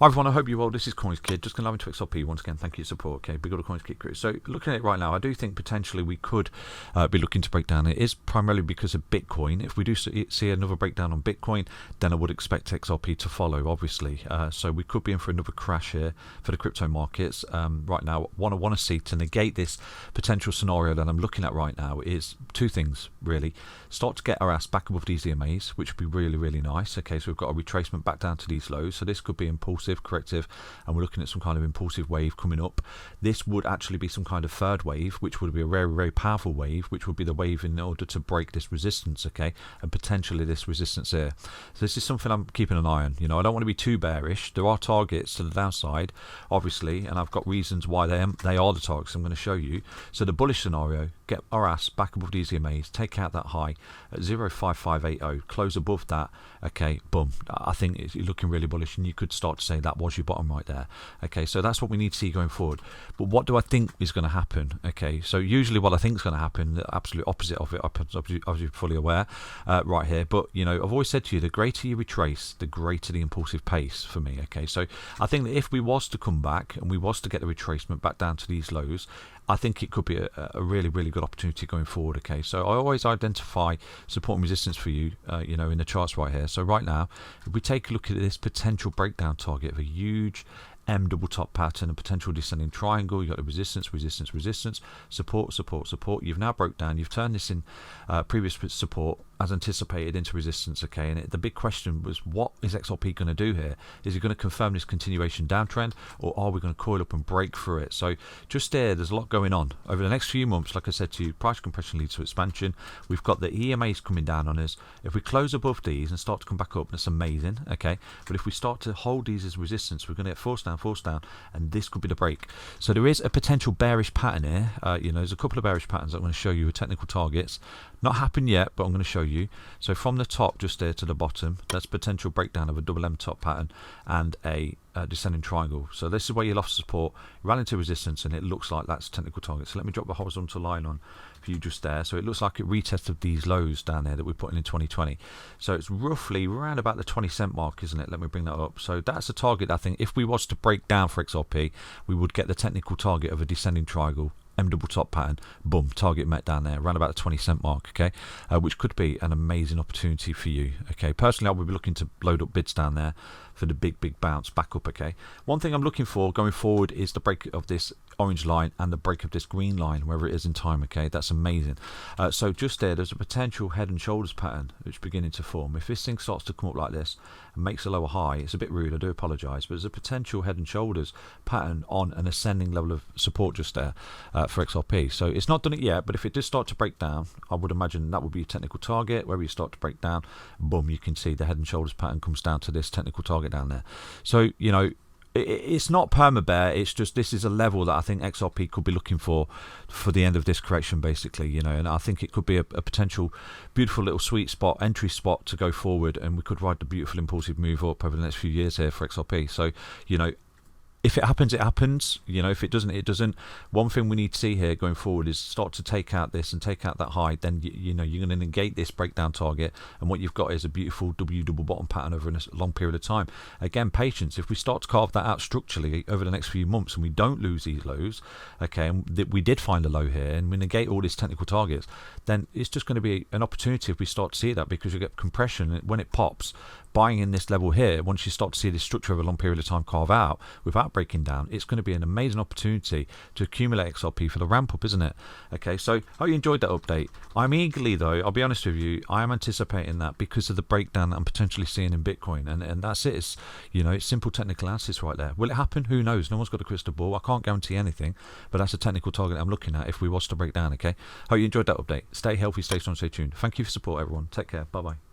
Hi everyone, I hope you're well. This is CoinsKid. Just going to love into XRP once again. Thank you for support. Okay, big up the CoinsKid crew. So looking at it right now, I do think potentially we could be looking to break down. It is primarily because of Bitcoin. If we do see another breakdown on Bitcoin, then I would expect XRP to follow, obviously. So we could be in for another crash here for the crypto markets. Right now, what I want to see to negate this potential scenario that I'm looking at right now is two things, really. Start to get our ass back above these EMAs, which would be really, really nice. Okay, so we've got a retracement back down to these lows. So this could be impulsive, corrective, and we're looking at some kind of impulsive wave coming up. This would actually be some kind of third wave, which would be a very, very powerful wave, which would be the wave in order to break this resistance, okay, and potentially this resistance here. So this is something I'm keeping an eye on. You know, I don't want to be too bearish. There are targets to the downside, obviously, and I've got reasons why they are the targets I'm going to show you. So the bullish scenario, get our ass back above these EMAs, take out that high at 0.5580, close above that, okay, boom. I think it's looking really bullish, and you could start to say that was your bottom right there. Okay, so that's what we need to see going forward. But what do I think is going to happen? Okay, so usually what I think is going to happen, the absolute opposite of it, obviously fully aware right here. But you know, I've always said to you, the greater you retrace, the greater the impulsive pace for me. Okay, so I think that if we was to come back and we was to get the retracement back down to these lows, I think it could be a really, really good opportunity going forward. Okay, so I always identify support and resistance for you, you know, in the charts right here. So right now, if we take a look at this potential breakdown target of a huge M double top pattern, a potential descending triangle, you've got the resistance, resistance, resistance, support, support, support. You've now broke down, you've turned this in previous support as anticipated into resistance, okay, and the big question was, what is XRP going to do here? Is it going to confirm this continuation downtrend, or are we going to coil up and break through it? So just there's a lot going on over the next few months. Like I said to you, price compression leads to expansion. We've got the EMAs coming down on us. If we close above these and start to come back up, that's amazing, okay, but if we start to hold these as resistance, we're going to get forced down, and this could be the break. So there is a potential bearish pattern here. You know, there's a couple of bearish patterns I'm going to show you with technical targets. Not happened yet, but I'm going to show you. So from the top just there to the bottom, that's potential breakdown of a double M top pattern and a descending triangle. So this is where you lost support, ran into resistance, and it looks like that's technical target. So let me drop the horizontal line on for you just there. So it looks like it retested these lows down there that we're putting in 2020. So it's roughly around about the 20 cent mark, isn't it? Let me bring that up. So that's a target. I think if we was to break down for XRP, we would get the technical target of a descending triangle, M double top pattern, boom, target met down there around about the 20 cent mark, okay, which could be an amazing opportunity for you. Okay, personally I would be looking to load up bids down there for the big bounce back up. Okay, one thing I'm looking for going forward is the break of this orange line and the break of this green line, wherever it is in time. Okay, that's amazing. So just there's a potential head and shoulders pattern which is beginning to form. If this thing starts to come up like this and makes a lower high, it's a bit rude, I do apologize, but there's a potential head and shoulders pattern on an ascending level of support just there for XRP. So it's not done it yet, but if it does start to break down, I would imagine that would be a technical target. Wherever you start to break down, boom, you can see the head and shoulders pattern comes down to this technical target down there. So you know, it's not perma bear, it's just this is a level that I think XRP could be looking for the end of this correction, basically, you know, and I think it could be a potential beautiful little sweet spot, entry spot to go forward, and we could ride the beautiful impulsive move up over the next few years here for XRP. So you know, if it happens, it happens. You know, if it doesn't, it doesn't. One thing we need to see here going forward is start to take out this and take out that high. Then you know, you're going to negate this breakdown target, and what you've got is a beautiful W double bottom pattern over a long period of time. Again, patience. If we start to carve that out structurally over the next few months, and we don't lose these lows, okay, and we did find a low here, and we negate all these technical targets, then it's just going to be an opportunity if we start to see that, because you get compression when it pops. Buying in this level here, once you start to see this structure over a long period of time carve out without breaking down, it's going to be an amazing opportunity to accumulate XRP for the ramp up, isn't it? Okay, so hope you enjoyed that update. I'm eagerly, though, I'll be honest with you, I am anticipating that because of the breakdown that I'm potentially seeing in Bitcoin, and that's it. It's, you know, it's simple technical analysis right there. Will it happen? Who knows? No one's got a crystal ball. I can't guarantee anything, but that's a technical target I'm looking at if we was to break down. Okay, hope you enjoyed that update. Stay healthy, stay strong, stay tuned. Thank you for support, everyone. Take care. Bye bye.